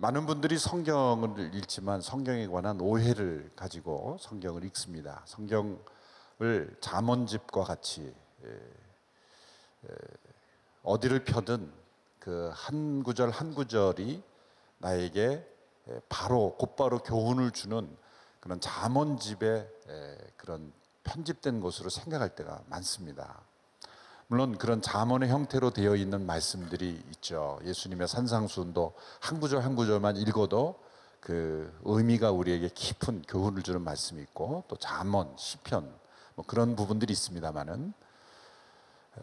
많은 분들이 성경을 읽지만 성경에 관한 오해를 가지고 성경을 읽습니다. 성경을 잠언집과 같이 어디를 펴든 그 한 구절 한 구절이 나에게 곧바로 교훈을 주는 그런 잠언집의 그런 편집된 것으로 생각할 때가 많습니다. 물론 그런 잠언의 형태로 되어 있는 말씀들이 있죠. 예수님의 산상수훈도 한 구절 한 구절만 읽어도 그 의미가 우리에게 깊은 교훈을 주는 말씀이 있고, 또 잠언, 시편 뭐 그런 부분들이 있습니다만은,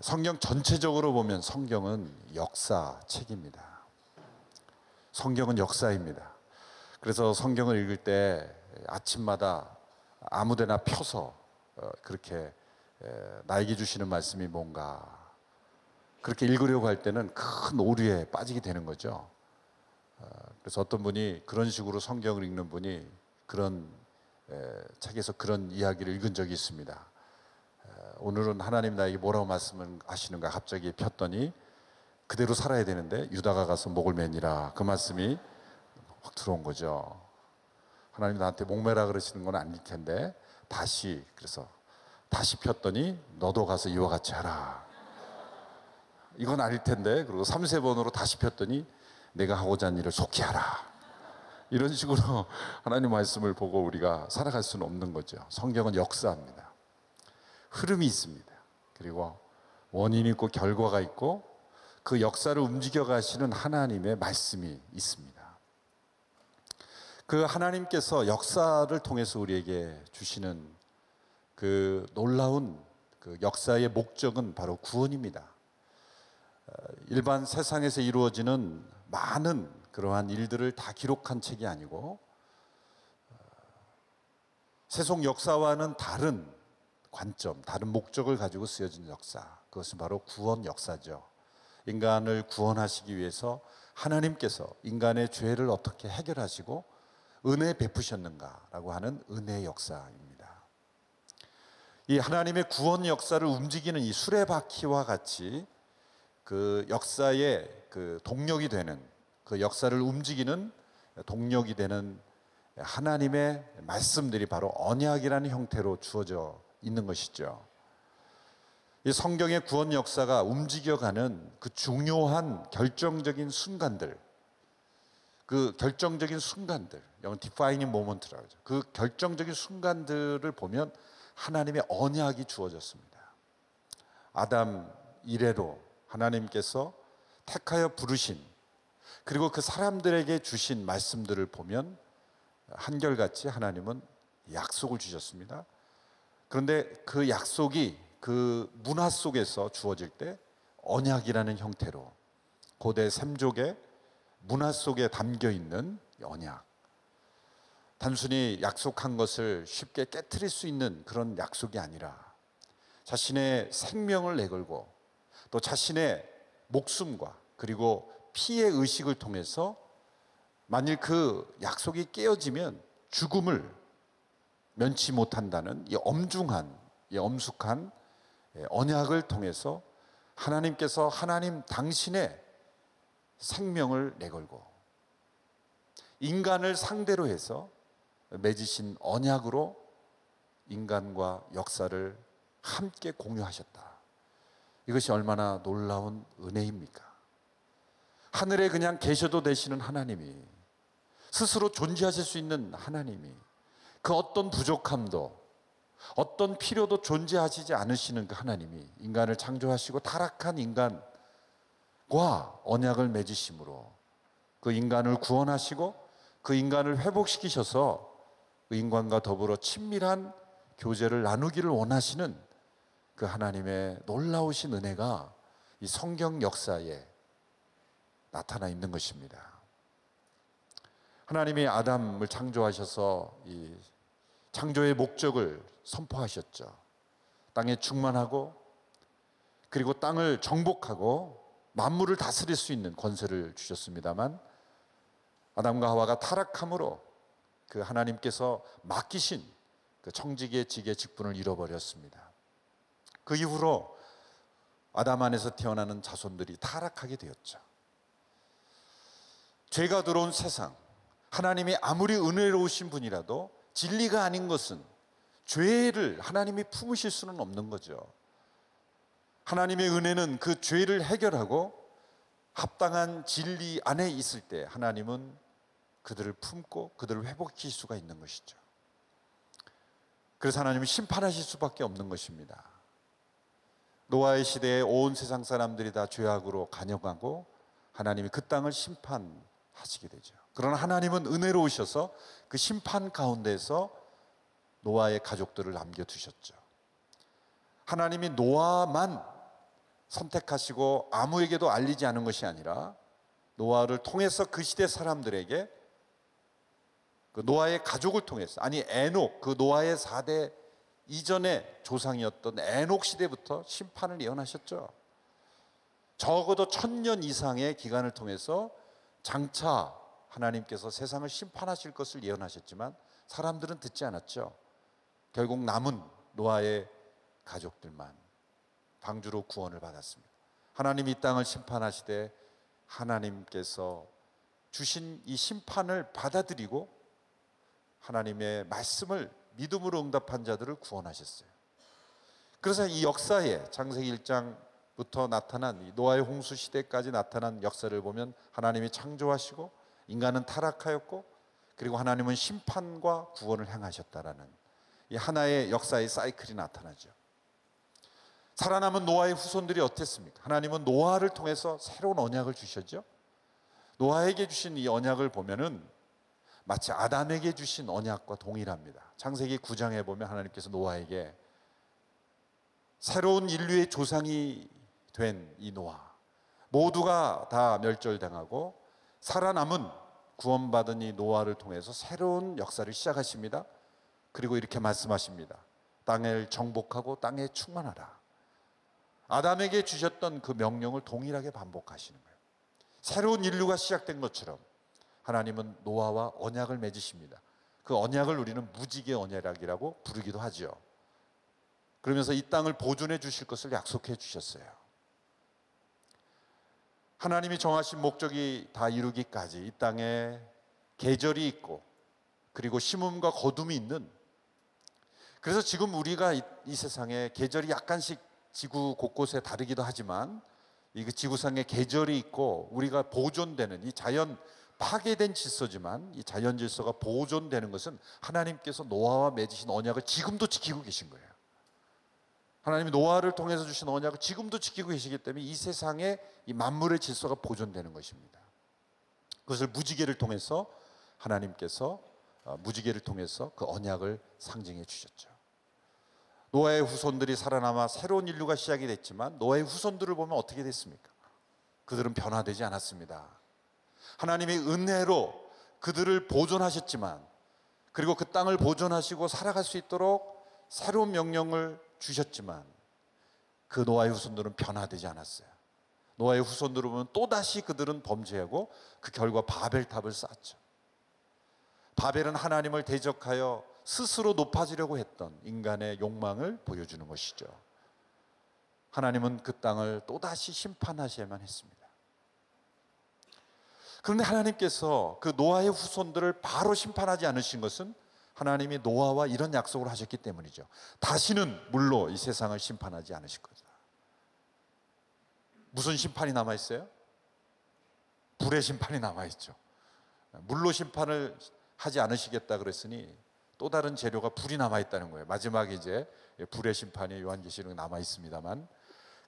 성경 전체적으로 보면 성경은 역사책입니다. 성경은 역사입니다. 그래서 성경을 읽을 때 아침마다 아무데나 펴서 그렇게 나에게 주시는 말씀이 뭔가 그렇게 읽으려고 할 때는 큰 오류에 빠지게 되는 거죠. 그래서 어떤 분이 그런 식으로 성경을 읽는 분이 그런 책에서 그런 이야기를 읽은 적이 있습니다. 오늘은 하나님 나에게 뭐라고 말씀하시는가 갑자기 폈더니 그대로 살아야 되는데 유다가 가서 목을 매니라, 그 말씀이 확 들어온 거죠. 하나님 나한테 목매라 그러시는 건 아닐 텐데 그래서 다시 폈더니 너도 가서 이와 같이 하라, 이건 아닐 텐데, 그리고 3~4번으로 다시 폈더니 내가 하고자 하는 일을 속히 하라. 이런 식으로 하나님 말씀을 보고 우리가 살아갈 수는 없는 거죠. 성경은 역사입니다. 흐름이 있습니다. 그리고 원인이 있고 결과가 있고 그 역사를 움직여 가시는 하나님의 말씀이 있습니다. 그 하나님께서 역사를 통해서 우리에게 주시는 그 놀라운 그 역사의 목적은 바로 구원입니다. 일반 세상에서 이루어지는 많은 그러한 일들을 다 기록한 책이 아니고, 세속 역사와는 다른 관점, 다른 목적을 가지고 쓰여진 역사, 그것은 바로 구원 역사죠. 인간을 구원하시기 위해서 하나님께서 인간의 죄를 어떻게 해결하시고 은혜 베푸셨는가라고 하는 은혜의 역사입니다. 이 하나님의 구원 역사를 움직이는 이 수레바퀴와 같이 그 역사의 그 동력이 되는, 그 역사를 움직이는 동력이 되는 하나님의 말씀들이 바로 언약이라는 형태로 주어져 있는 것이죠. 이 성경의 구원 역사가 움직여가는 그 중요한 결정적인 순간들, 그 결정적인 순간들, 영어로 defining moment라고 하죠. 그 결정적인 순간들을 보면 하나님의 언약이 주어졌습니다. 아담 이래로 하나님께서 택하여 부르신, 그리고 그 사람들에게 주신 말씀들을 보면 한결같이 하나님은 약속을 주셨습니다. 그런데 그 약속이 그 문화 속에서 주어질 때 언약이라는 형태로 고대 샘족의 문화 속에 담겨 있는 언약, 단순히 약속한 것을 쉽게 깨트릴 수 있는 그런 약속이 아니라 자신의 생명을 내걸고 또 자신의 목숨과 그리고 피의 의식을 통해서 만일 그 약속이 깨어지면 죽음을 면치 못한다는 이 엄중한, 이 엄숙한 언약을 통해서 하나님께서 하나님 당신의 생명을 내걸고 인간을 상대로 해서 맺으신 언약으로 인간과 역사를 함께 공유하셨다. 이것이 얼마나 놀라운 은혜입니까? 하늘에 그냥 계셔도 되시는 하나님이, 스스로 존재하실 수 있는 하나님이, 그 어떤 부족함도 어떤 필요도 존재하시지 않으시는 그 하나님이 인간을 창조하시고 타락한 인간과 언약을 맺으심으로 그 인간을 구원하시고 그 인간을 회복시키셔서 그 인간과 더불어 친밀한 교제를 나누기를 원하시는 그 하나님의 놀라우신 은혜가 이 성경 역사에 나타나 있는 것입니다. 하나님이 아담을 창조하셔서 이 창조의 목적을 선포하셨죠. 땅에 충만하고 그리고 땅을 정복하고 만물을 다스릴 수 있는 권세를 주셨습니다만, 아담과 하와가 타락함으로 그 하나님께서 맡기신 그 청지기의 직의 직분을 잃어버렸습니다. 그 이후로 아담 안에서 태어나는 자손들이 타락하게 되었죠. 죄가 들어온 세상, 하나님이 아무리 은혜로우신 분이라도 진리가 아닌 것은 죄를 하나님이 품으실 수는 없는 거죠. 하나님의 은혜는 그 죄를 해결하고 합당한 진리 안에 있을 때 하나님은 그들을 품고 그들을 회복시킬 수가 있는 것이죠. 그래서 하나님은 심판하실 수밖에 없는 것입니다. 노아의 시대에 온 세상 사람들이 다 죄악으로 간영하고 하나님이 그 땅을 심판하시게 되죠. 그러나 하나님은 은혜로우셔서 그 심판 가운데서 노아의 가족들을 남겨두셨죠. 하나님이 노아만 선택하시고 아무에게도 알리지 않은 것이 아니라 노아를 통해서 그 시대 사람들에게, 그 노아의 가족을 통해서, 아니 에녹, 그 노아의 4대 이전의 조상이었던 에녹 시대부터 심판을 예언하셨죠. 적어도 1000년 이상의 기간을 통해서 장차 하나님께서 세상을 심판하실 것을 예언하셨지만 사람들은 듣지 않았죠. 결국 남은 노아의 가족들만 방주로 구원을 받았습니다. 하나님이 이 땅을 심판하시되 하나님께서 주신 이 심판을 받아들이고 하나님의 말씀을 믿음으로 응답한 자들을 구원하셨어요. 그래서 이 역사에 창세기 1장부터 나타난 이 노아의 홍수 시대까지 나타난 역사를 보면 하나님이 창조하시고 인간은 타락하였고 그리고 하나님은 심판과 구원을 행하셨다라는 이 하나의 역사의 사이클이 나타나죠. 살아남은 노아의 후손들이 어땠습니까? 하나님은 노아를 통해서 새로운 언약을 주셨죠. 노아에게 주신 이 언약을 보면은 마치 아담에게 주신 언약과 동일합니다. 창세기 9장에 보면 하나님께서 노아에게 새로운 인류의 조상이 된 이 노아, 모두가 다 멸절당하고 살아남은 구원받은 이 노아를 통해서 새로운 역사를 시작하십니다. 그리고 이렇게 말씀하십니다. 땅을 정복하고 땅에 충만하라. 아담에게 주셨던 그 명령을 동일하게 반복하시는 거예요. 새로운 인류가 시작된 것처럼 하나님은 노아와 언약을 맺으십니다. 그 언약을 우리는 무지개 언약이라고 부르기도 하죠. 그러면서 이 땅을 보존해 주실 것을 약속해 주셨어요. 하나님이 정하신 목적이 다 이루기까지 이 땅에 계절이 있고 그리고 심음과 거둠이 있는, 그래서 지금 우리가 이 세상에 계절이 약간씩 지구 곳곳에 다르기도 하지만 이 지구상에 계절이 있고 우리가 보존되는 이 자연 파괴된 질서지만 이 자연 질서가 보존되는 것은 하나님께서 노아와 맺으신 언약을 지금도 지키고 계신 거예요. 하나님이 노아를 통해서 주신 언약을 지금도 지키고 계시기 때문에 이 세상에 이 만물의 질서가 보존되는 것입니다. 그것을 무지개를 통해서 하나님께서 무지개를 통해서 그 언약을 상징해 주셨죠. 노아의 후손들이 살아남아 새로운 인류가 시작이 됐지만 노아의 후손들을 보면 어떻게 됐습니까? 그들은 변화되지 않았습니다. 하나님의 은혜로 그들을 보존하셨지만, 그리고 그 땅을 보존하시고 살아갈 수 있도록 새로운 명령을 주셨지만 그 노아의 후손들은 변화되지 않았어요. 노아의 후손들을 보면 또다시 그들은 범죄하고 그 결과 바벨탑을 쌓았죠. 바벨은 하나님을 대적하여 스스로 높아지려고 했던 인간의 욕망을 보여주는 것이죠. 하나님은 그 땅을 또다시 심판하셔야만 했습니다. 그런데 하나님께서 그 노아의 후손들을 바로 심판하지 않으신 것은 하나님이 노아와 이런 약속을 하셨기 때문이죠. 다시는 물로 이 세상을 심판하지 않으실 거다. 무슨 심판이 남아있어요? 불의 심판이 남아있죠. 물로 심판을 하지 않으시겠다 그랬으니 또 다른 재료가 불이 남아있다는 거예요. 마지막에 이제 불의 심판이 요한계시록에 남아있습니다만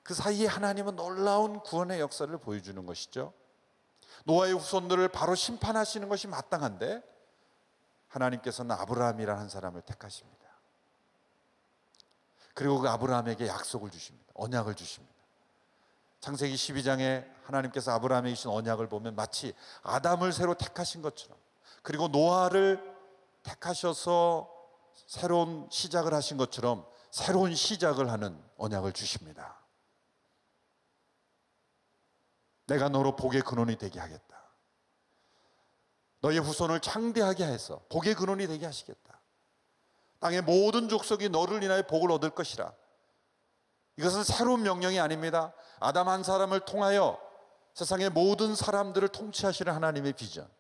그 사이에 하나님은 놀라운 구원의 역사를 보여주는 것이죠. 노아의 후손들을 바로 심판하시는 것이 마땅한데 하나님께서는 아브라함이라는 한 사람을 택하십니다. 그리고 그 아브라함에게 약속을 주십니다. 언약을 주십니다. 창세기 12장에 하나님께서 아브라함에게 주신 언약을 보면 마치 아담을 새로 택하신 것처럼, 그리고 노아를 택하셔서 새로운 시작을 하신 것처럼 새로운 시작을 하는 언약을 주십니다. 내가 너로 복의 근원이 되게 하겠다. 너의 후손을 창대하게 해서 복의 근원이 되게 하시겠다. 땅의 모든 족속이 너를 인하여 복을 얻을 것이라. 이것은 새로운 명령이 아닙니다. 아담 한 사람을 통하여 세상의 모든 사람들을 통치하시는 하나님의 비전,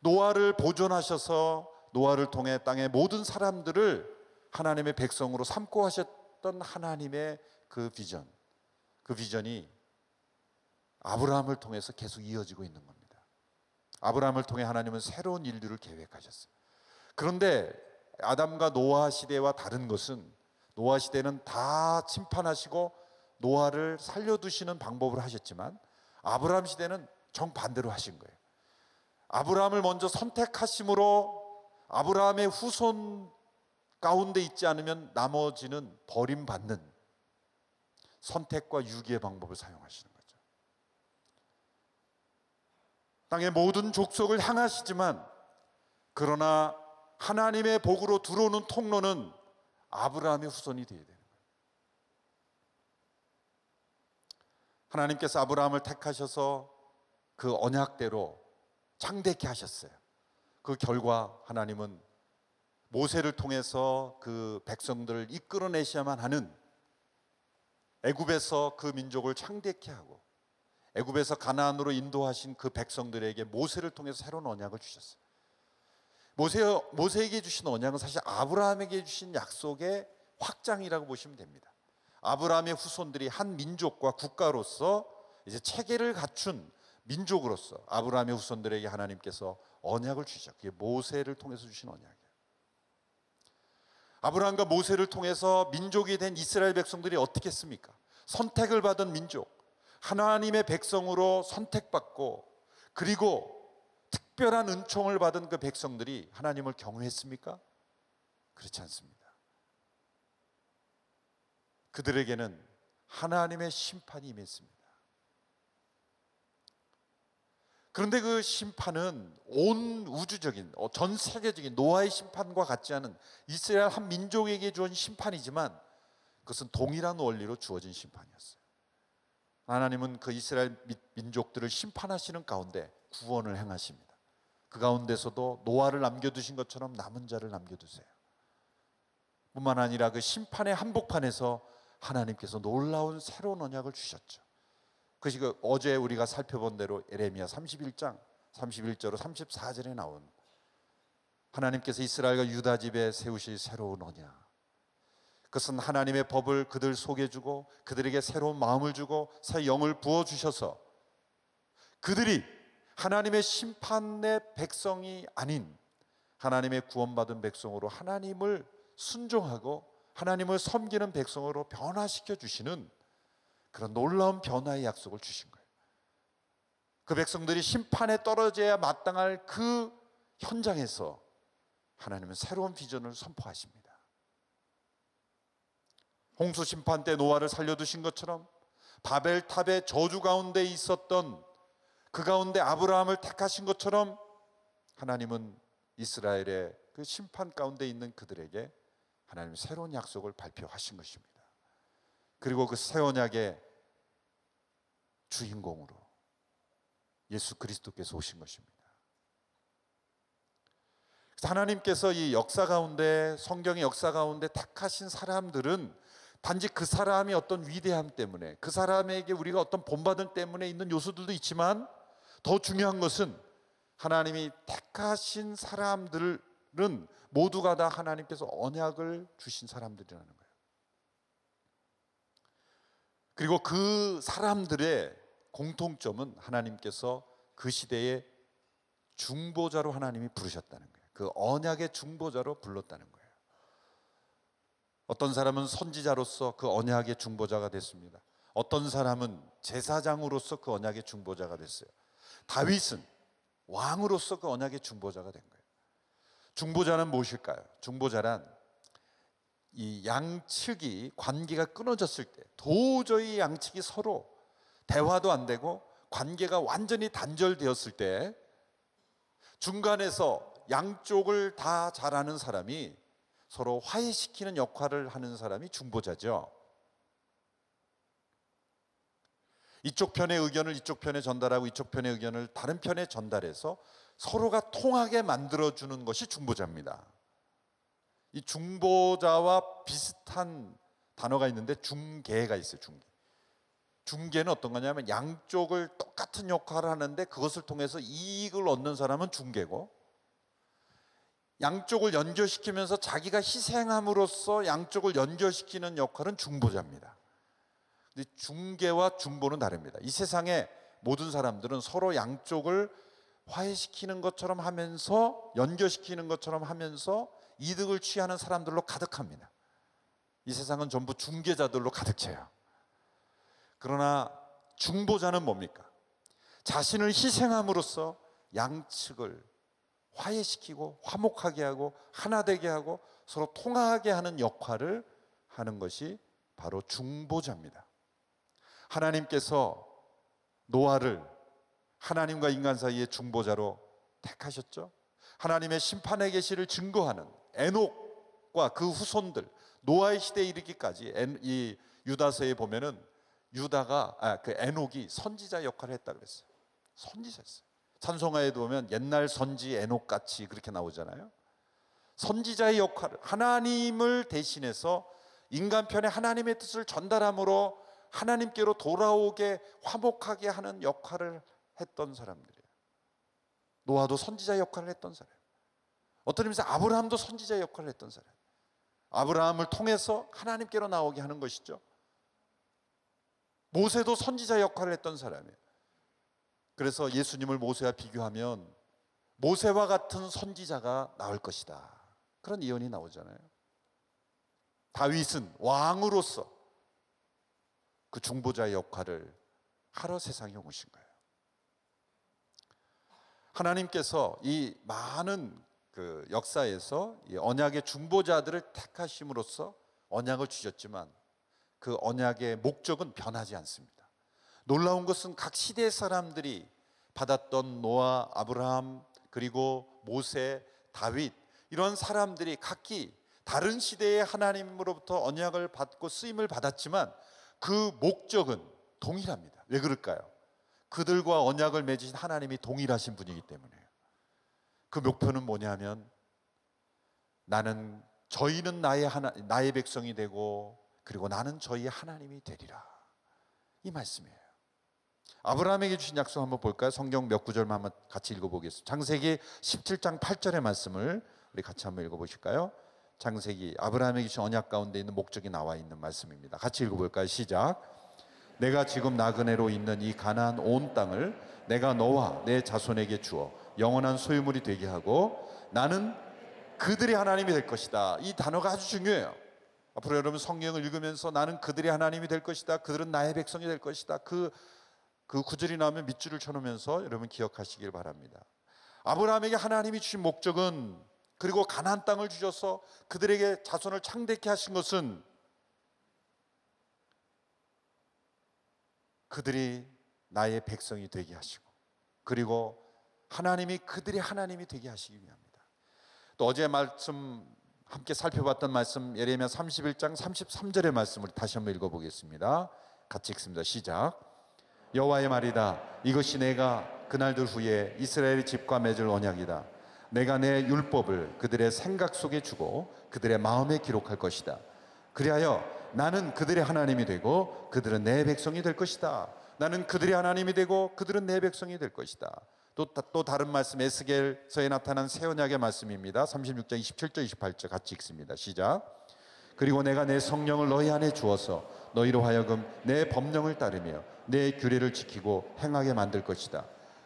노아를 보존하셔서 노아를 통해 땅의 모든 사람들을 하나님의 백성으로 삼고 하셨던 하나님의 그 비전, 그 비전이 아브라함을 통해서 계속 이어지고 있는 겁니다. 아브라함을 통해 하나님은 새로운 인류를 계획하셨어요. 그런데 아담과 노아 시대와 다른 것은, 노아 시대는 다 침판하시고 노아를 살려두시는 방법을 하셨지만 아브라함 시대는 정반대로 하신 거예요. 아브라함을 먼저 선택하심으로 아브라함의 후손 가운데 있지 않으면 나머지는 버림받는 선택과 유기의 방법을 사용하시는 거죠. 땅의 모든 족속을 향하시지만 그러나 하나님의 복으로 들어오는 통로는 아브라함의 후손이 되어야 되는 거예요. 하나님께서 아브라함을 택하셔서 그 언약대로 창대케 하셨어요. 그 결과 하나님은 모세를 통해서 그 백성들을 이끌어내셔야만 하는, 애굽에서 그 민족을 창대케 하고 애굽에서 가나안으로 인도하신 그 백성들에게 모세를 통해서 새로운 언약을 주셨어요. 모세에게 주신 언약은 사실 아브라함에게 주신 약속의 확장이라고 보시면 됩니다. 아브라함의 후손들이 한 민족과 국가로서 이제 체계를 갖춘 민족으로서 아브라함의 후손들에게 하나님께서 언약을 주셨죠. 그게 모세를 통해서 주신 언약이에요. 아브라함과 모세를 통해서 민족이 된 이스라엘 백성들이 어떻게 했습니까? 선택을 받은 민족, 하나님의 백성으로 선택받고 그리고 특별한 은총을 받은 그 백성들이 하나님을 경외했습니까? 그렇지 않습니다. 그들에게는 하나님의 심판이 임했습니다. 그런데 그 심판은 온 우주적인, 전 세계적인 노아의 심판과 같지 않은 이스라엘 한 민족에게 주어진 심판이지만 그것은 동일한 원리로 주어진 심판이었어요. 하나님은 그 이스라엘 민족들을 심판하시는 가운데 구원을 행하십니다. 그 가운데서도 노아를 남겨두신 것처럼 남은 자를 남겨두세요. 뿐만 아니라 그 심판의 한복판에서 하나님께서 놀라운 새로운 언약을 주셨죠. 그것이 어제 우리가 살펴본 대로 예레미야 31장 31절로 34절에 나온 하나님께서 이스라엘과 유다 집에 세우실 새로운 언약, 그것은 하나님의 법을 그들 속에 주고 그들에게 새로운 마음을 주고 새 영을 부어주셔서 그들이 하나님의 심판의 백성이 아닌 하나님의 구원받은 백성으로 하나님을 순종하고 하나님을 섬기는 백성으로 변화시켜 주시는 그런 놀라운 변화의 약속을 주신 거예요. 그 백성들이 심판에 떨어져야 마땅할 그 현장에서 하나님은 새로운 비전을 선포하십니다. 홍수 심판 때 노아를 살려두신 것처럼 바벨탑의 저주 가운데 있었던 그 가운데 아브라함을 택하신 것처럼 하나님은 이스라엘의 그 심판 가운데 있는 그들에게 하나님 새로운 약속을 발표하신 것입니다. 그리고 그 새 언약의 주인공으로 예수 그리스도께서 오신 것입니다. 그래서 하나님께서 이 역사 가운데, 성경의 역사 가운데 택하신 사람들은 단지 그 사람이 어떤 위대함 때문에, 그 사람에게 우리가 어떤 본받음 때문에 있는 요소들도 있지만 더 중요한 것은 하나님이 택하신 사람들은 모두가 다 하나님께서 언약을 주신 사람들이라는 거예요. 그리고 그 사람들의 공통점은 하나님께서 그 시대의 중보자로 하나님이 부르셨다는 거예요. 그 언약의 중보자로 불렀다는 거예요. 어떤 사람은 선지자로서 그 언약의 중보자가 됐습니다. 어떤 사람은 제사장으로서 그 언약의 중보자가 됐어요. 다윗은 왕으로서 그 언약의 중보자가 된 거예요. 중보자는 무엇일까요? 중보자란 이 양측이 관계가 끊어졌을 때, 도저히 양측이 서로 대화도 안 되고 관계가 완전히 단절되었을 때 중간에서 양쪽을 다 잘 아는 사람이 서로 화해시키는 역할을 하는 사람이 중보자죠. 이쪽 편의 의견을 이쪽 편에 전달하고 이쪽 편의 의견을 다른 편에 전달해서 서로가 통하게 만들어주는 것이 중보자입니다. 이 중보자와 비슷한 단어가 있는데 중개가 있어요. 중개. 중개는 어떤 거냐면 양쪽을 똑같은 역할을 하는데 그것을 통해서 이익을 얻는 사람은 중개고, 양쪽을 연결시키면서 자기가 희생함으로써 양쪽을 연결시키는 역할은 중보자입니다. 근데 중개와 중보는 다릅니다. 이 세상에 모든 사람들은 서로 양쪽을 화해시키는 것처럼 하면서, 연결시키는 것처럼 하면서 이득을 취하는 사람들로 가득합니다. 이 세상은 전부 중개자들로 가득 차요. 그러나 중보자는 뭡니까? 자신을 희생함으로써 양측을 화해시키고 화목하게 하고 하나 되게 하고 서로 통하게 하는 역할을 하는 것이 바로 중보자입니다. 하나님께서 노아를 하나님과 인간 사이의 중보자로 택하셨죠. 하나님의 심판의 계시를 증거하는 에녹과 그 후손들, 노아의 시대에 이르기까지 이 유다서에 보면은 그 에녹이 선지자 역할을 했다 그랬어요. 선지자였어요. 찬송가에 보면 옛날 선지 에녹같이 그렇게 나오잖아요. 선지자의 역할을, 하나님을 대신해서 인간 편에 하나님의 뜻을 전달함으로 하나님께로 돌아오게 화목하게 하는 역할을 했던 사람들이에요. 노아도 선지자 역할을 했던 사람. 어떤 의미에서 아브라함도 선지자 역할을 했던 사람. 아브라함을 통해서 하나님께로 나오게 하는 것이죠. 모세도 선지자 역할을 했던 사람이에요. 그래서 예수님을 모세와 비교하면 모세와 같은 선지자가 나올 것이다, 그런 예언이 나오잖아요. 다윗은 왕으로서 그 중보자의 역할을 하러 세상에 오신 거예요. 하나님께서 이 많은 그 역사에서 이 언약의 중보자들을 택하심으로써 언약을 주셨지만 그 언약의 목적은 변하지 않습니다. 놀라운 것은 각 시대 사람들이 받았던 노아, 아브라함, 그리고 모세, 다윗, 이런 사람들이 각기 다른 시대에 하나님으로부터 언약을 받고 쓰임을 받았지만 그 목적은 동일합니다. 왜 그럴까요? 그들과 언약을 맺으신 하나님이 동일하신 분이기 때문에요. 그 목표는 뭐냐면 저희는 나의 백성이 되고 그리고 나는 저희의 하나님이 되리라, 이 말씀이에요. 아브라함에게 주신 약속 한번 볼까요? 성경 몇 구절만 한번 같이 읽어보겠습니다. 창세기 17장 8절의 말씀을 우리 같이 한번 읽어보실까요? 창세기, 아브라함에게 주신 언약 가운데 있는 목적이 나와 있는 말씀입니다. 같이 읽어볼까요? 시작. 내가 지금 나그네로 있는 이 가나안 온 땅을 내가 너와 내 자손에게 주어 영원한 소유물이 되게 하고 나는 그들의 하나님이 될 것이다. 이 단어가 아주 중요해요. 앞으로 여러분 성경을 읽으면서 나는 그들의 하나님이 될 것이다, 그들은 나의 백성이 될 것이다, 그 구절이 나오면 밑줄을 쳐놓으면서 여러분 기억하시길 바랍니다. 아브라함에게 하나님이 주신 목적은, 그리고 가나안 땅을 주셔서 그들에게 자손을 창대케 하신 것은 그들이 나의 백성이 되게 하시고, 그리고 하나님이 그들의 하나님이 되게 하시기 위함입니다. 또 어제 말씀 함께 살펴봤던 말씀, 예레미야 31장 33절의 말씀을 다시 한번 읽어보겠습니다. 같이 읽습니다. 시작. 여호와의 말이다. 이것이 내가 그날들 후에 이스라엘 집과 맺을 언약이다. 내가 내 율법을 그들의 생각 속에 주고 그들의 마음에 기록할 것이다. 그리하여 나는 그들의 하나님이 되고 그들은 내 백성이 될 것이다. 나는 그들의 하나님이 되고 그들은 내 백성이 될 것이다. 또 다른 말씀, 에스겔서에 나타난 새 언약의 말씀입니다. 36장 27절 28절 같이 읽습니다. 시작. 그리고 내가 내 성령을 너희 안에 주어서 너희로 하여금 내 법령을 따르며 내 규례를 지키고 행하게 만들 것이다.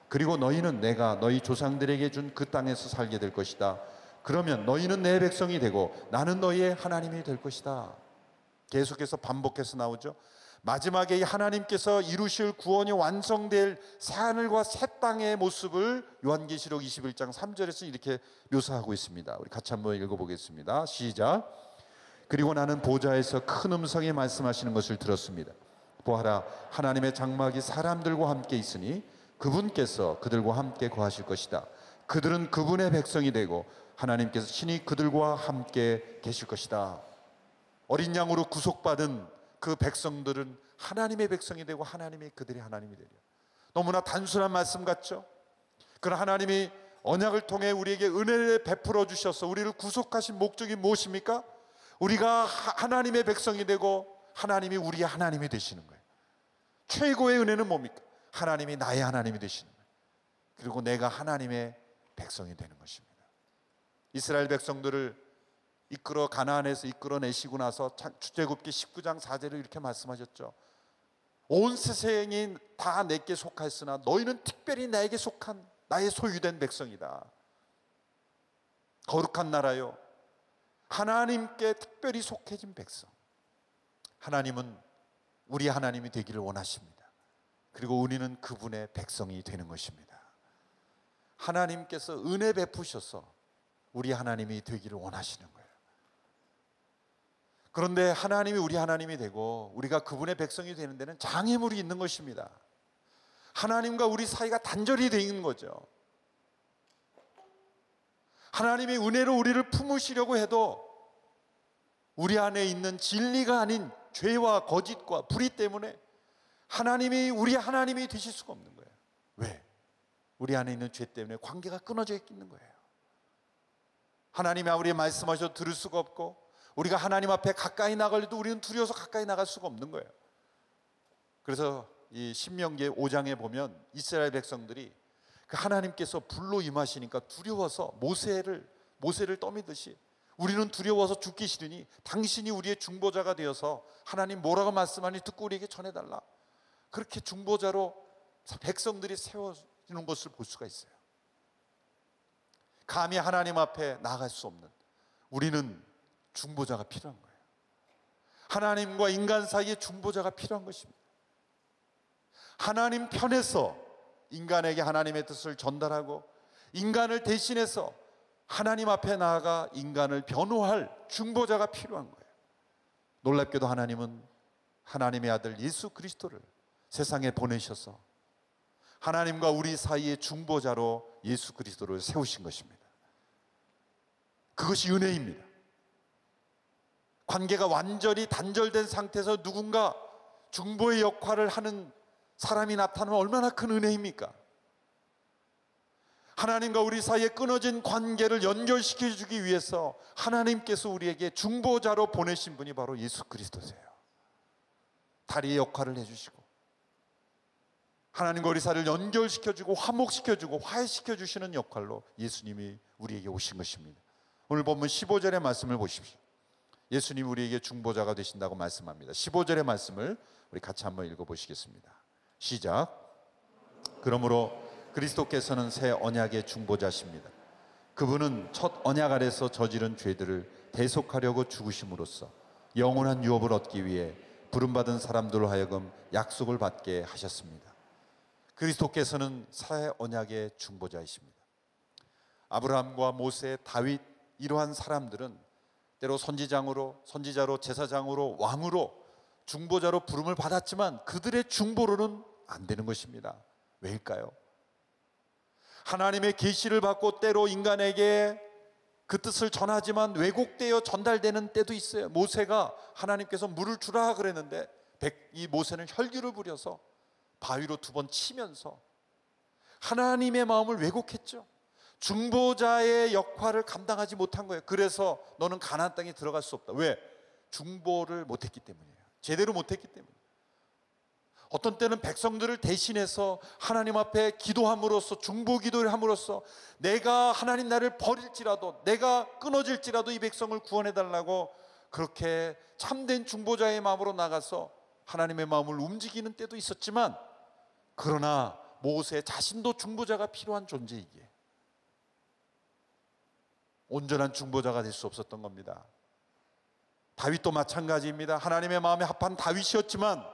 그리고 너희는 내가 너희 조상들에게 준 그 땅에서 살게 될 것이다. 그러면 너희는 내 백성이 되고 나는 너희의 하나님이 될 것이다. 계속해서 반복해서 나오죠. 마지막에 이 하나님께서 이루실 구원이 완성될 새하늘과 새 땅의 모습을 요한계시록 21장 3절에서 이렇게 묘사하고 있습니다. 우리 같이 한번 읽어보겠습니다. 시작. 그리고 나는 보좌에서 큰 음성이 말씀하시는 것을 들었습니다. 보아라, 하나님의 장막이 사람들과 함께 있으니 그분께서 그들과 함께 거하실 것이다. 그들은 그분의 백성이 되고 하나님께서 친히 그들과 함께 계실 것이다. 어린 양으로 구속받은 그 백성들은 하나님의 백성이 되고 하나님이 그들의 하나님이 되리라. 너무나 단순한 말씀 같죠? 그러나 하나님이 언약을 통해 우리에게 은혜를 베풀어 주셔서 우리를 구속하신 목적이 무엇입니까? 우리가 하나님의 백성이 되고 하나님이 우리의 하나님이 되시는 거예요. 최고의 은혜는 뭡니까? 하나님이 나의 하나님이 되시는 거예요. 그리고 내가 하나님의 백성이 되는 것입니다. 이스라엘 백성들을 이끌어 가나안에서 이끌어내시고 나서 출애굽기 19장 4절을 이렇게 말씀하셨죠. 온 세상이 다 내게 속하였으나 너희는 특별히 나에게 속한 나의 소유된 백성이다. 거룩한 나라요, 하나님께 특별히 속해진 백성. 하나님은 우리 하나님이 되기를 원하십니다. 그리고 우리는 그분의 백성이 되는 것입니다. 하나님께서 은혜 베푸셔서 우리 하나님이 되기를 원하시는 거예요. 그런데 하나님이 우리 하나님이 되고 우리가 그분의 백성이 되는 데는 장애물이 있는 것입니다. 하나님과 우리 사이가 단절이 되어 있는 거죠. 하나님이 은혜로 우리를 품으시려고 해도 우리 안에 있는 진리가 아닌 죄와 거짓과 불의 때문에 하나님이 우리 하나님이 되실 수가 없는 거예요. 왜? 우리 안에 있는 죄 때문에 관계가 끊어져 있는 거예요. 하나님이 우리의 말씀하셔도 들을 수가 없고, 우리가 하나님 앞에 가까이 나가려도 우리는 두려워서 가까이 나갈 수가 없는 거예요. 그래서 이 신명기 5장에 보면 이스라엘 백성들이 그 하나님께서 불로 임하시니까 두려워서 모세를 떠미듯이 우리는 두려워서 죽기 싫으니 당신이 우리의 중보자가 되어서 하나님 뭐라고 말씀하니 듣고 우리에게 전해달라. 그렇게 중보자로 백성들이 세워지는 것을 볼 수가 있어요. 감히 하나님 앞에 나아갈 수 없는 우리는 중보자가 필요한 거예요. 하나님과 인간 사이에 중보자가 필요한 것입니다. 하나님 편에서 인간에게 하나님의 뜻을 전달하고 인간을 대신해서 하나님 앞에 나아가 인간을 변호할 중보자가 필요한 거예요. 놀랍게도 하나님은 하나님의 아들 예수 그리스도를 세상에 보내셔서 하나님과 우리 사이의 중보자로 예수 그리스도를 세우신 것입니다. 그것이 은혜입니다. 관계가 완전히 단절된 상태에서 누군가 중보의 역할을 하는 사람이 나타나면 얼마나 큰 은혜입니까? 하나님과 우리 사이에 끊어진 관계를 연결시켜주기 위해서 하나님께서 우리에게 중보자로 보내신 분이 바로 예수 그리스도세요. 다리의 역할을 해주시고 하나님과 우리 사이를 연결시켜주고 화목시켜주고 화해시켜주시는 역할로 예수님이 우리에게 오신 것입니다. 오늘 본문 15절의 말씀을 보십시오. 예수님이 우리에게 중보자가 되신다고 말씀합니다. 15절의 말씀을 우리 같이 한번 읽어보시겠습니다. 시작. 그러므로 그리스도께서는 새 언약의 중보자십니다. 그분은 첫 언약 아래서 저지른 죄들을 대속하려고 죽으심으로써 영원한 유업을 얻기 위해 부름받은 사람들로 하여금 약속을 받게 하셨습니다. 그리스도께서는 새 언약의 중보자이십니다. 아브라함과 모세, 다윗 이러한 사람들은 때로 선지자로, 제사장으로, 왕으로, 중보자로 부름을 받았지만 그들의 중보로는 안 되는 것입니다. 왜일까요? 하나님의 계시를 받고 때로 인간에게 그 뜻을 전하지만 왜곡되어 전달되는 때도 있어요. 모세가 하나님께서 물을 주라 그랬는데 이 모세는 혈기를 부려서 바위로 2번 치면서 하나님의 마음을 왜곡했죠. 중보자의 역할을 감당하지 못한 거예요. 그래서 너는 가나안 땅에 들어갈 수 없다. 왜? 중보를 못했기 때문이에요. 제대로 못했기 때문에. 어떤 때는 백성들을 대신해서 하나님 앞에 기도함으로써, 중보 기도를 함으로써 내가 하나님 나를 버릴지라도, 내가 끊어질지라도 이 백성을 구원해달라고 그렇게 참된 중보자의 마음으로 나가서 하나님의 마음을 움직이는 때도 있었지만, 그러나 모세 자신도 중보자가 필요한 존재이기에 온전한 중보자가 될 수 없었던 겁니다. 다윗도 마찬가지입니다. 하나님의 마음에 합한 다윗이었지만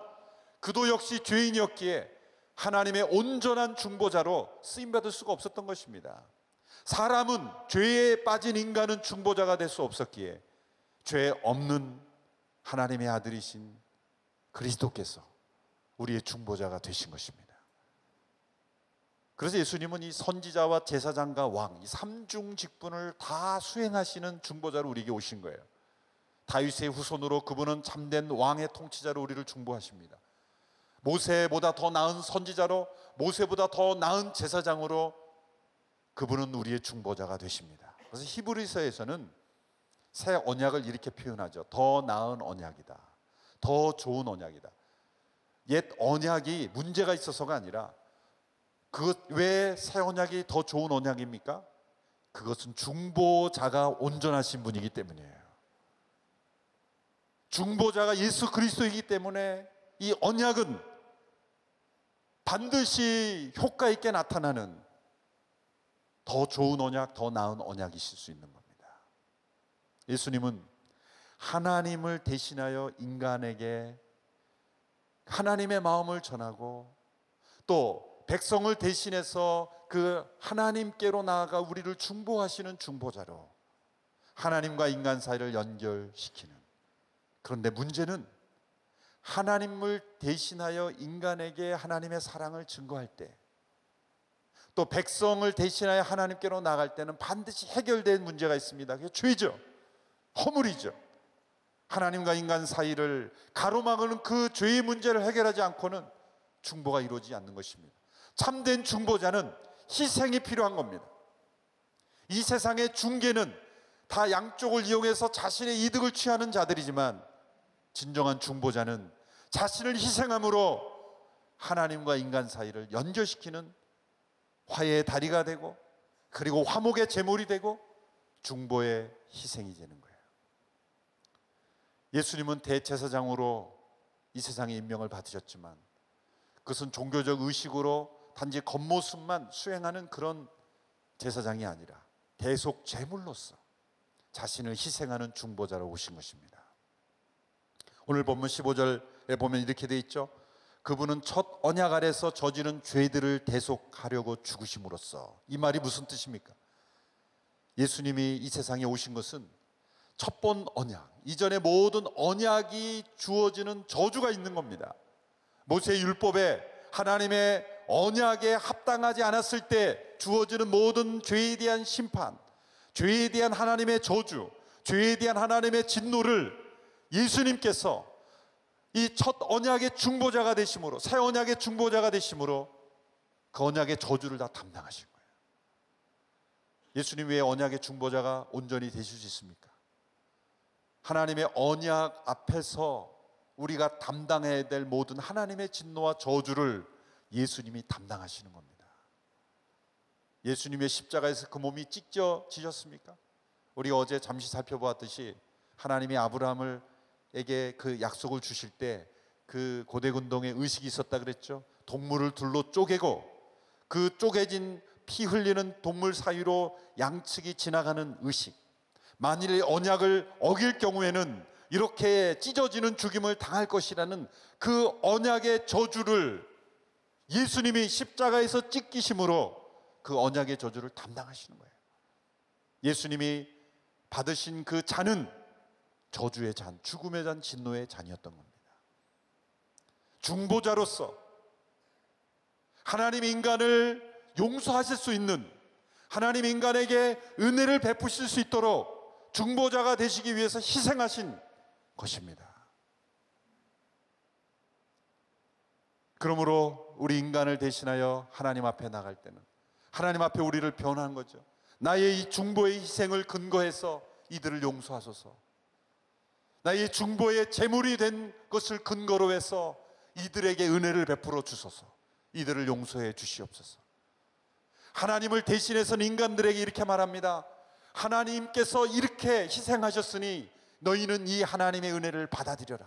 그도 역시 죄인이었기에 하나님의 온전한 중보자로 쓰임받을 수가 없었던 것입니다. 사람은, 죄에 빠진 인간은 중보자가 될 수 없었기에 죄 없는 하나님의 아들이신 그리스도께서 우리의 중보자가 되신 것입니다. 그래서 예수님은 이 선지자와 제사장과 왕, 이 삼중 직분을 다 수행하시는 중보자로 우리에게 오신 거예요. 다윗의 후손으로 그분은 참된 왕의 통치자로 우리를 중보하십니다. 모세보다 더 나은 선지자로, 모세보다 더 나은 제사장으로 그분은 우리의 중보자가 되십니다. 그래서 히브리서에서는 새 언약을 이렇게 표현하죠. 더 나은 언약이다. 더 좋은 언약이다. 옛 언약이 문제가 있어서가 아니라, 그것 왜 새 언약이 더 좋은 언약입니까? 그것은 중보자가 온전하신 분이기 때문이에요. 중보자가 예수 그리스도이기 때문에 이 언약은 반드시 효과 있게 나타나는 더 좋은 언약, 더 나은 언약이실 수 있는 겁니다. 예수님은 하나님을 대신하여 인간에게 하나님의 마음을 전하고, 또 백성을 대신해서 그 하나님께로 나아가 우리를 중보하시는 중보자로 하나님과 인간 사이를 연결시키는. 그런데 문제는 하나님을 대신하여 인간에게 하나님의 사랑을 증거할 때, 또 백성을 대신하여 하나님께로 나갈 때는 반드시 해결된 문제가 있습니다. 그게 죄죠. 허물이죠. 하나님과 인간 사이를 가로막는 그 죄의 문제를 해결하지 않고는 중보가 이루어지지 않는 것입니다. 참된 중보자는 희생이 필요한 겁니다. 이 세상의 중개는 다 양쪽을 이용해서 자신의 이득을 취하는 자들이지만, 진정한 중보자는 자신을 희생함으로 하나님과 인간 사이를 연결시키는 화해의 다리가 되고, 그리고 화목의 제물이 되고 중보의 희생이 되는 거예요. 예수님은 대제사장으로 이 세상에 임명을 받으셨지만, 그것은 종교적 의식으로 단지 겉모습만 수행하는 그런 제사장이 아니라 대속 제물로서 자신을 희생하는 중보자로 오신 것입니다. 오늘 본문 15절에 보면 이렇게 되어 있죠. 그분은 첫 언약 아래서 저지른 죄들을 대속하려고 죽으심으로써. 이 말이 무슨 뜻입니까? 예수님이 이 세상에 오신 것은 첫 번 언약, 이전의 모든 언약이 주어지는 저주가 있는 겁니다. 모세의 율법에 하나님의 언약에 합당하지 않았을 때 주어지는 모든 죄에 대한 심판, 죄에 대한 하나님의 저주, 죄에 대한 하나님의 진노를 예수님께서 이 첫 언약의 중보자가 되심으로, 새 언약의 중보자가 되심으로 그 언약의 저주를 다 담당하신 거예요. 예수님 외에 언약의 중보자가 온전히 되실 수 있습니까? 하나님의 언약 앞에서 우리가 담당해야 될 모든 하나님의 진노와 저주를 예수님이 담당하시는 겁니다. 예수님의 십자가에서 그 몸이 찢어지셨습니까? 우리가 어제 잠시 살펴보았듯이 하나님이 아브라함에게 그 약속을 주실 때 그 고대근동에 의식이 있었다 그랬죠. 동물을 둘로 쪼개고 그 쪼개진 피 흘리는 동물 사이로 양측이 지나가는 의식. 만일 언약을 어길 경우에는 이렇게 찢어지는 죽임을 당할 것이라는 그 언약의 저주를 예수님이 십자가에서 찢기심으로 그 언약의 저주를 담당하시는 거예요. 예수님이 받으신 그 잔은 저주의 잔, 죽음의 잔, 진노의 잔이었던 겁니다. 중보자로서 하나님 인간을 용서하실 수 있는, 하나님 인간에게 은혜를 베푸실 수 있도록 중보자가 되시기 위해서 희생하신 것입니다. 그러므로 우리 인간을 대신하여 하나님 앞에 나갈 때는 하나님 앞에 우리를 변호한 거죠. 나의 이 중보의 희생을 근거해서 이들을 용서하소서. 나의 중보의 제물이 된 것을 근거로 해서 이들에게 은혜를 베풀어 주소서. 이들을 용서해 주시옵소서. 하나님을 대신해서는 인간들에게 이렇게 말합니다. 하나님께서 이렇게 희생하셨으니 너희는 이 하나님의 은혜를 받아들여라.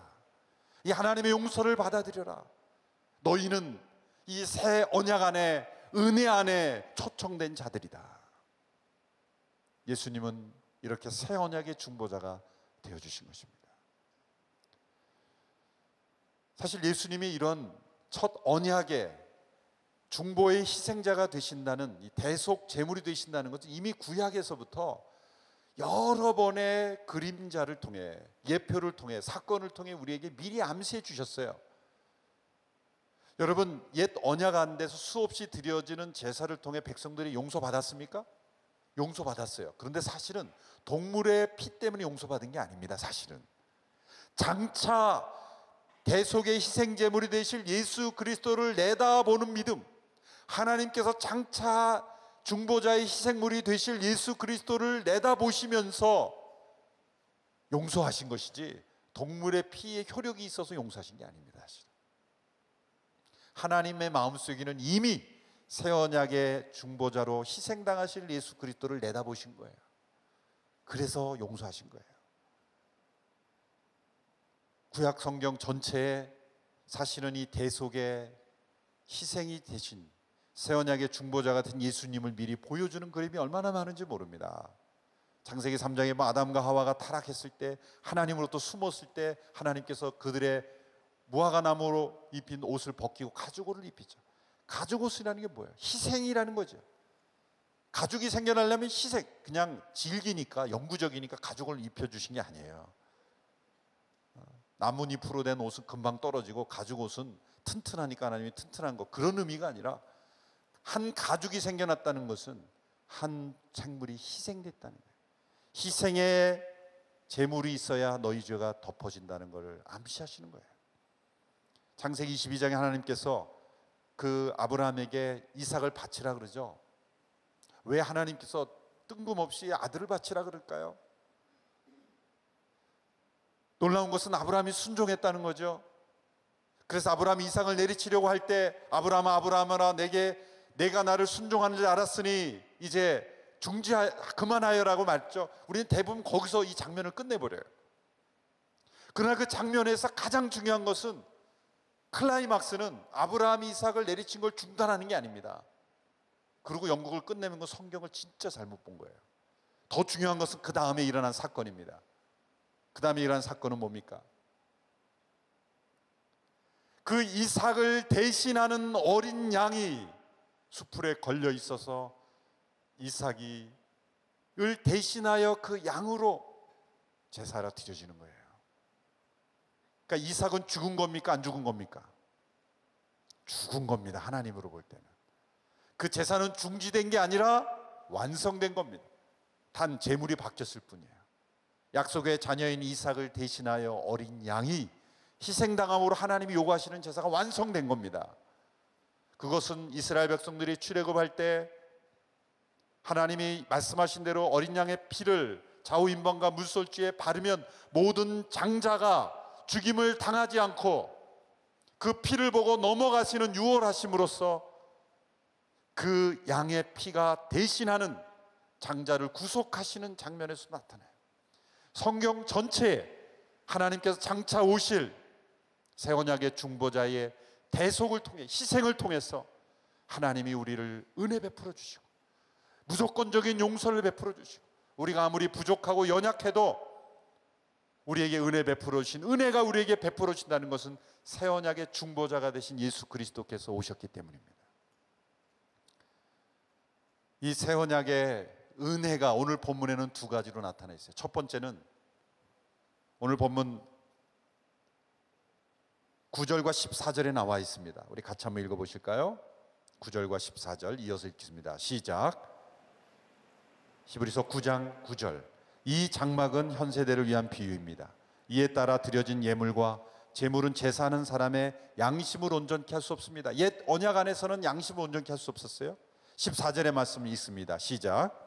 이 하나님의 용서를 받아들여라. 너희는 이 새 언약 안에, 은혜 안에 초청된 자들이다. 예수님은 이렇게 새 언약의 중보자가 되어주신 것입니다. 사실 예수님이 이런 첫 언약의 중보의 희생자가 되신다는, 이 대속 제물이 되신다는 것은 이미 구약에서부터 여러 번의 그림자를 통해, 예표를 통해, 사건을 통해 우리에게 미리 암시해 주셨어요. 여러분, 옛 언약 안에서 수없이 드려지는 제사를 통해 백성들이 용서받았습니까? 용서받았어요. 그런데 사실은 동물의 피 때문에 용서받은 게 아닙니다. 사실은 장차 대속의 희생제물이 되실 예수 그리스도를 내다보는 믿음, 하나님께서 장차 중보자의 희생물이 되실 예수 그리스도를 내다보시면서 용서하신 것이지 동물의 피에 효력이 있어서 용서하신 게 아닙니다. 사실은. 하나님의 마음속에는 이미 새 언약의 중보자로 희생당하실 예수 그리스도를 내다보신 거예요. 그래서 용서하신 거예요. 구약 성경 전체에 사실은 이 대속의 희생이 되신 새 언약의 중보자 같은 예수님을 미리 보여주는 그림이 얼마나 많은지 모릅니다. 창세기 3장에 아담과 하와가 타락했을 때, 하나님으로부터 숨었을 때 하나님께서 그들의 무화과 나무로 입힌 옷을 벗기고 가죽옷을 입히죠. 가죽옷이라는 게 뭐예요? 희생이라는 거죠. 가죽이 생겨나려면 희생, 그냥 질기니까, 영구적이니까 가죽을 입혀주신 게 아니에요. 나뭇잎으로 된 옷은 금방 떨어지고 가죽옷은 튼튼하니까 하나님이 튼튼한 거, 그런 의미가 아니라 한 가죽이 생겨났다는 것은 한 생물이 희생됐다는 거예요. 희생의 제물이 있어야 너희 죄가 덮어진다는 것을 암시하시는 거예요. 창세기 22장에 하나님께서 그 아브라함에게 이삭을 바치라 그러죠. 왜 하나님께서 뜬금없이 아들을 바치라 그럴까요? 놀라운 것은 아브라함이 순종했다는 거죠. 그래서 아브라함이 이삭을 내리치려고 할 때 아브라함아 아브라함아 내가 나를 순종하는 줄 알았으니 이제 그만하여라고 말했죠. 우리는 대부분 거기서 이 장면을 끝내버려요. 그러나 그 장면에서 가장 중요한 것은, 클라이막스는 아브라함이 이삭을 내리친 걸 중단하는 게 아닙니다. 그리고 영국을 끝내는 건 성경을 진짜 잘못 본 거예요. 더 중요한 것은 그 다음에 일어난 사건입니다. 그 다음에 일어난 사건은 뭡니까? 그 이삭을 대신하는 어린 양이 수풀에 걸려 있어서 이삭을 대신하여 그 양으로 제사로 드려지는 거예요. 그러니까 이삭은 죽은 겁니까? 안 죽은 겁니까? 죽은 겁니다. 하나님으로 볼 때는. 그 제사는 중지된 게 아니라 완성된 겁니다. 단 제물이 바뀌었을 뿐이에요. 약속의 자녀인 이삭을 대신하여 어린 양이 희생당함으로 하나님이 요구하시는 제사가 완성된 겁니다. 그것은 이스라엘 백성들이 출애굽할 때 하나님이 말씀하신 대로 어린 양의 피를 좌우인방과 물솔지에 바르면 모든 장자가 죽임을 당하지 않고 그 피를 보고 넘어가시는 유월하심으로써 그 양의 피가 대신하는 장자를 구속하시는 장면에서 나타나요. 성경 전체에 하나님께서 장차 오실 새 언약의 중보자의 대속을 통해, 희생을 통해서 하나님이 우리를 은혜 베풀어 주시고 무조건적인 용서를 베풀어 주시고, 우리가 아무리 부족하고 연약해도 우리에게 은혜 베풀어 주신, 은혜가 우리에게 베풀어 주신다는 것은 새 언약의 중보자가 되신 예수 그리스도께서 오셨기 때문입니다. 이 새 언약의 은혜가 오늘 본문에는 두 가지로 나타나 있어요. 첫 번째는 오늘 본문 9절과 14절에 나와 있습니다. 우리 같이 한번 읽어보실까요? 9절과 14절 이어서 읽겠습니다. 시작. 히브리서 9장 9절. 이 장막은 현 세대를 위한 비유입니다. 이에 따라 드려진 예물과 제물은 제사하는 사람의 양심을 온전케 할 수 없습니다. 옛 언약 안에서는 양심을 온전케 할 수 없었어요. 14절의 말씀이 있습니다. 시작.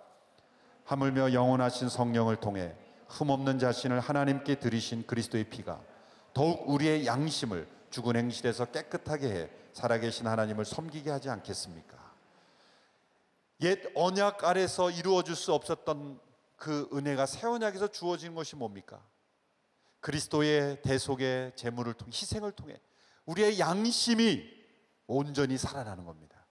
하물며 영원하신 성령을 통해 흠없는 자신을 하나님께 드리신 그리스도의 피가 더욱 우리의 양심을 죽은 행실에서 깨끗하게 해 살아계신 하나님을 섬기게 하지 않겠습니까? 옛 언약 아래서 이루어질 수 없었던 그 은혜가 새 언약에서 주어진 것이 뭡니까? 그리스도의 대속의 제물을 통해, 희생을 통해 우리의 양심이 온전히 살아나는 겁니다.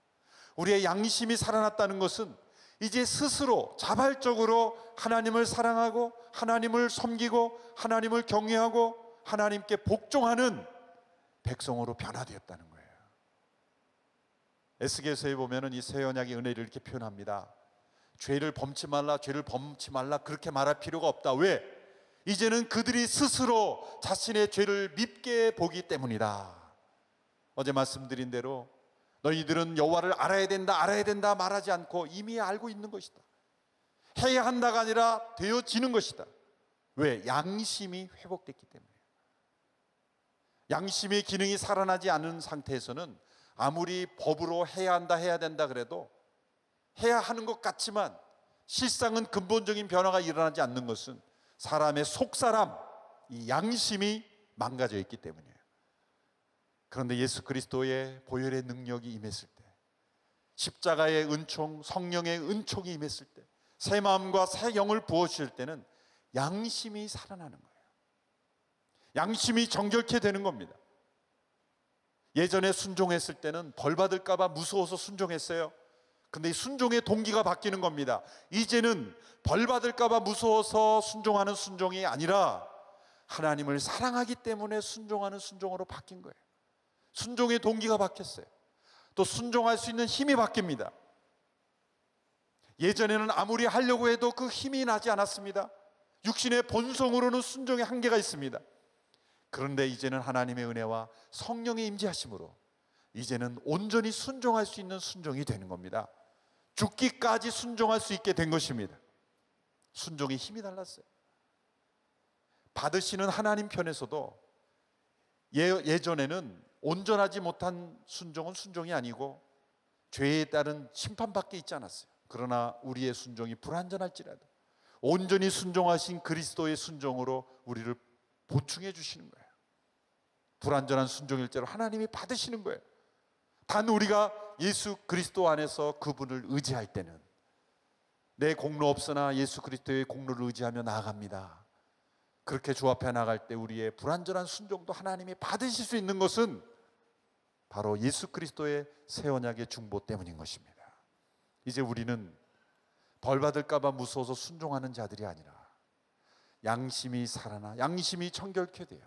우리의 양심이 살아났다는 것은 이제 스스로 자발적으로 하나님을 사랑하고 하나님을 섬기고 하나님을 경외하고 하나님께 복종하는 백성으로 변화되었다는 거예요. 에스겔서에 보면은 이 새 언약의 은혜를 이렇게 표현합니다. 죄를 범치 말라, 죄를 범치 말라, 그렇게 말할 필요가 없다. 왜? 이제는 그들이 스스로 자신의 죄를 밉게 보기 때문이다. 어제 말씀드린 대로 너희들은 여호와를 알아야 된다 말하지 않고 이미 알고 있는 것이다. 해야 한다가 아니라 되어지는 것이다. 왜? 양심이 회복됐기 때문에. 양심의 기능이 살아나지 않은 상태에서는 아무리 법으로 해야 된다 그래도 해야 하는 것 같지만 실상은 근본적인 변화가 일어나지 않는 것은 사람의 속사람, 이 양심이 망가져 있기 때문이에요. 그런데 예수 그리스도의 보혈의 능력이 임했을 때, 십자가의 은총, 성령의 은총이 임했을 때, 새 마음과 새 영을 부어주실 때는 양심이 살아나는 거예요. 양심이 정결케 되는 겁니다. 예전에 순종했을 때는 벌 받을까 봐 무서워서 순종했어요. 근데 이 순종의 동기가 바뀌는 겁니다. 이제는 벌 받을까 봐 무서워서 순종하는 순종이 아니라 하나님을 사랑하기 때문에 순종하는 순종으로 바뀐 거예요. 순종의 동기가 바뀌었어요. 또 순종할 수 있는 힘이 바뀝니다. 예전에는 아무리 하려고 해도 그 힘이 나지 않았습니다. 육신의 본성으로는 순종의 한계가 있습니다. 그런데 이제는 하나님의 은혜와 성령의 임재하심으로 이제는 온전히 순종할 수 있는 순종이 되는 겁니다. 죽기까지 순종할 수 있게 된 것입니다. 순종의 힘이 달랐어요. 받으시는 하나님 편에서도 예전에는 온전하지 못한 순종은 순종이 아니고 죄에 따른 심판밖에 있지 않았어요. 그러나 우리의 순종이 불완전할지라도 온전히 순종하신 그리스도의 순종으로 우리를 보충해 주시는 거예요. 불완전한 순종일대로 하나님이 받으시는 거예요. 단 우리가 예수 그리스도 안에서 그분을 의지할 때는 내 공로 없으나 예수 그리스도의 공로를 의지하며 나아갑니다. 그렇게 주 앞에 나갈 때 우리의 불완전한 순종도 하나님이 받으실 수 있는 것은 바로 예수 그리스도의 새 언약의 중보 때문인 것입니다. 이제 우리는 벌 받을까 봐 무서워서 순종하는 자들이 아니라 양심이 살아나 양심이 청결케 돼요.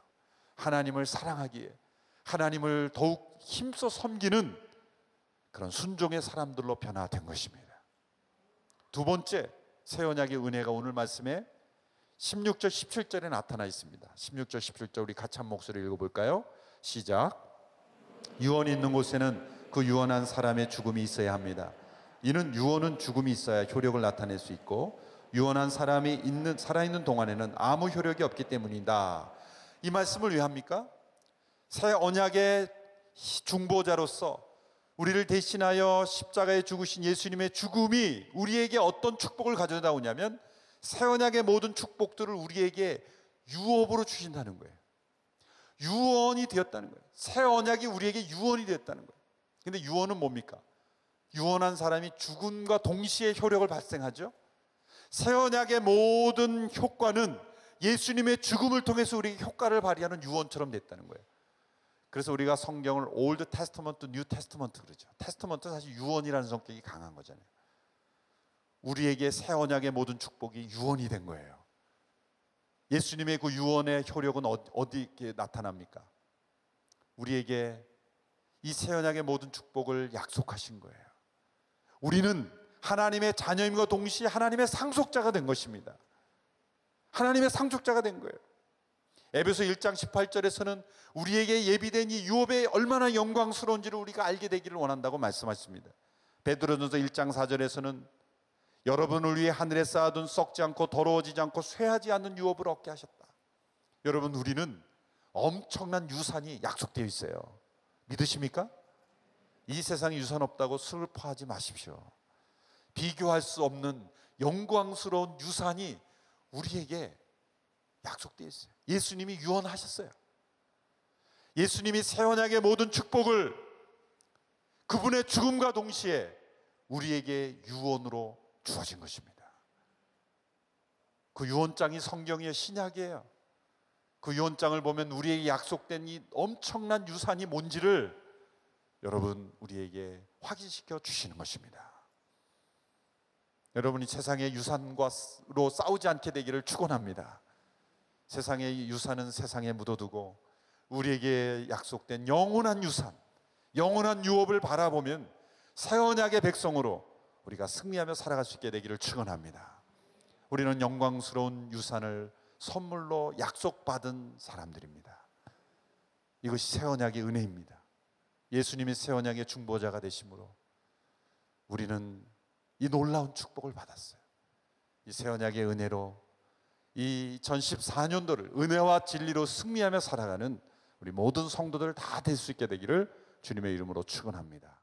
하나님을 사랑하기에 하나님을 더욱 힘써 섬기는 그런 순종의 사람들로 변화된 것입니다. 두 번째, 새 언약의 은혜가 오늘 말씀에 16절 17절에 나타나 있습니다. 16절 17절 우리 같이 한 목소리 읽어볼까요? 시작. 유언이 있는 곳에는 그 유언한 사람의 죽음이 있어야 합니다. 이는 유언은 죽음이 있어야 효력을 나타낼 수 있고 유언한 사람이 살아있는 동안에는 아무 효력이 없기 때문이다. 이 말씀을 왜 합니까? 새 언약의 중보자로서 우리를 대신하여 십자가에 죽으신 예수님의 죽음이 우리에게 어떤 축복을 가져다 오냐면 새 언약의 모든 축복들을 우리에게 유업으로 주신다는 거예요. 유언이 되었다는 거예요. 새 언약이 우리에게 유언이 되었다는 거예요. 근데 유언은 뭡니까? 유언한 사람이 죽음과 동시에 효력을 발생하죠. 새 언약의 모든 효과는 예수님의 죽음을 통해서 우리에게 효과를 발휘하는 유언처럼 됐다는 거예요. 그래서 우리가 성경을 올드 테스터먼트, 뉴 테스터먼트 그러죠. 테스터먼트는 사실 유언이라는 성격이 강한 거잖아요. 우리에게 새 언약의 모든 축복이 유언이 된 거예요. 예수님의 그 유언의 효력은 어디에 나타납니까? 우리에게 이 새 언약의 모든 축복을 약속하신 거예요. 우리는 하나님의 자녀임과 동시에 하나님의 상속자가 된 것입니다. 하나님의 상속자가 된 거예요. 에베소 1장 18절에서는 우리에게 예비된 이 유업이 얼마나 영광스러운지를 우리가 알게 되기를 원한다고 말씀하십니다. 베드로전서 1장 4절에서는 여러분을 위해 하늘에 쌓아둔 썩지 않고 더러워지지 않고 쇠하지 않는 유업을 얻게 하셨다. 여러분, 우리는 엄청난 유산이 약속되어 있어요. 믿으십니까? 이 세상에 유산 없다고 슬퍼하지 마십시오. 비교할 수 없는 영광스러운 유산이 우리에게 약속되어 있어요. 예수님이 유언하셨어요. 예수님이 새 언약의 모든 축복을 그분의 죽음과 동시에 우리에게 유언으로 주어진 것입니다. 그 유언장이 성경이에요. 신약이에요. 그 유언장을 보면 우리에게 약속된 이 엄청난 유산이 뭔지를 여러분 우리에게 확인시켜 주시는 것입니다. 여러분이 세상의 유산으로 싸우지 않게 되기를 축원합니다. 세상의 유산은 세상에 묻어두고 우리에게 약속된 영원한 유산, 영원한 유업을 바라보면 새 언약의 백성으로 우리가 승리하며 살아갈 수 있게 되기를 축원합니다. 우리는 영광스러운 유산을 선물로 약속받은 사람들입니다. 이것이 새 언약의 은혜입니다. 예수님이 새 언약의 중보자가 되심으로 우리는 이 놀라운 축복을 받았어요. 이 새 언약의 은혜로 이 2014년도를 은혜와 진리로 승리하며 살아가는 우리 모든 성도들 다 될 수 있게 되기를 주님의 이름으로 축원합니다.